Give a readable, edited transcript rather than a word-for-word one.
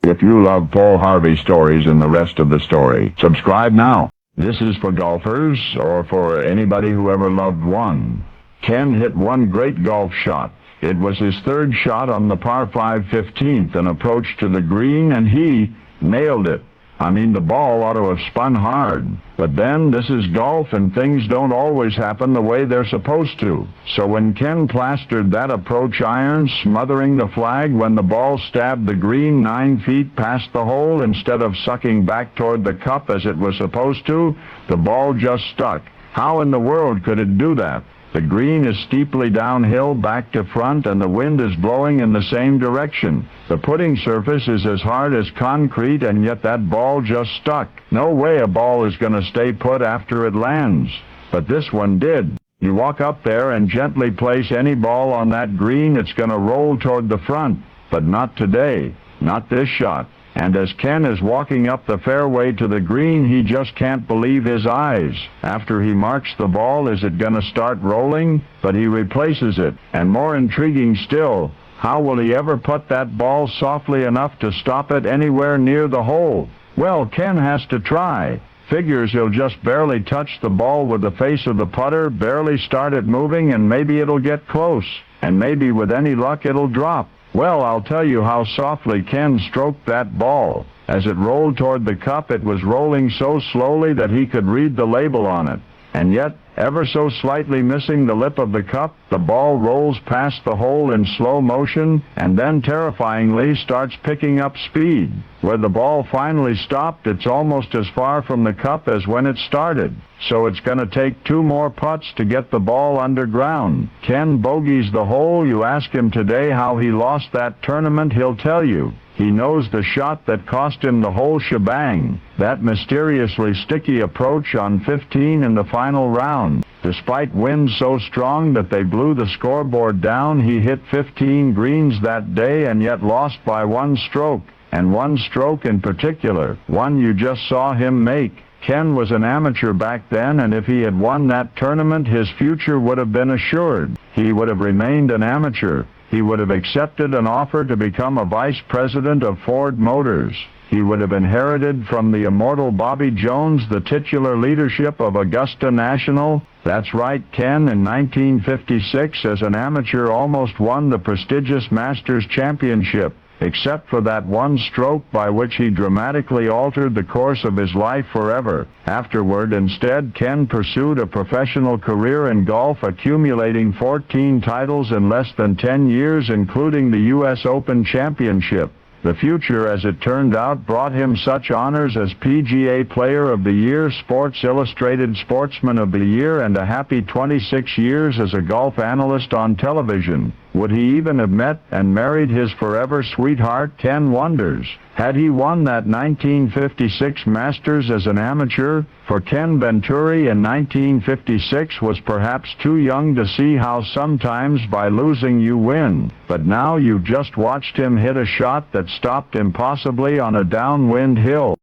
If you love Paul Harvey stories and the rest of the story, subscribe now. This is for golfers or for anybody who ever loved one. Ken hit one great golf shot. It was his third shot on the par 5 15th, an approach to the green, and he nailed it. I mean, the ball ought to have spun hard. But then, this is golf, and things don't always happen the way they're supposed to. So when Ken plastered that approach iron, smothering the flag when the ball stabbed the green 9 feet past the hole instead of sucking back toward the cup as it was supposed to, the ball just stuck. How in the world could it do that? The green is steeply downhill back to front, and the wind is blowing in the same direction. The putting surface is as hard as concrete, and yet that ball just stuck. No way a ball is going to stay put after it lands. But this one did. You walk up there and gently place any ball on that green, it's going to roll toward the front. But not today. Not this shot. And as Ken is walking up the fairway to the green, he just can't believe his eyes. After he marks the ball, is it going to start rolling? But he replaces it. And more intriguing still, how will he ever put that ball softly enough to stop it anywhere near the hole? Well, Ken has to try. Figures he'll just barely touch the ball with the face of the putter, barely start it moving, and maybe it'll get close. And maybe with any luck it'll drop. Well, I'll tell you how softly Ken stroked that ball. As it rolled toward the cup, it was rolling so slowly that he could read the label on it. And yet, ever so slightly missing the lip of the cup, the ball rolls past the hole in slow motion, and then terrifyingly starts picking up speed. Where the ball finally stopped, it's almost as far from the cup as when it started. So it's going to take 2 more putts to get the ball underground. Ken bogeys the hole. You ask him today how he lost that tournament, he'll tell you. He knows the shot that cost him the whole shebang, that mysteriously sticky approach on 15 in the final round. Despite winds so strong that they blew the scoreboard down, he hit 15 greens that day and yet lost by 1 stroke. And 1 stroke in particular, one you just saw him make. Ken was an amateur back then, and if he had won that tournament, his future would have been assured. He would have remained an amateur. He would have accepted an offer to become a vice president of Ford Motors. He would have inherited from the immortal Bobby Jones the titular leadership of Augusta National. That's right, Ken in 1956 as an amateur almost won the prestigious Masters Championship, except for that 1 stroke by which he dramatically altered the course of his life forever. Afterward, instead, Ken pursued a professional career in golf, accumulating 14 titles in less than 10 years, including the U.S. Open Championship. The future, as it turned out, brought him such honors as PGA Player of the Year, Sports Illustrated Sportsman of the Year, and a happy 26 years as a golf analyst on television. Would he even have met and married his forever sweetheart? Ken wonders. Had he won that 1956 Masters as an amateur? For Ken Venturi in 1956 was perhaps too young to see how sometimes by losing you win. But now you've just watched him hit a shot that stopped impossibly on a downwind hill.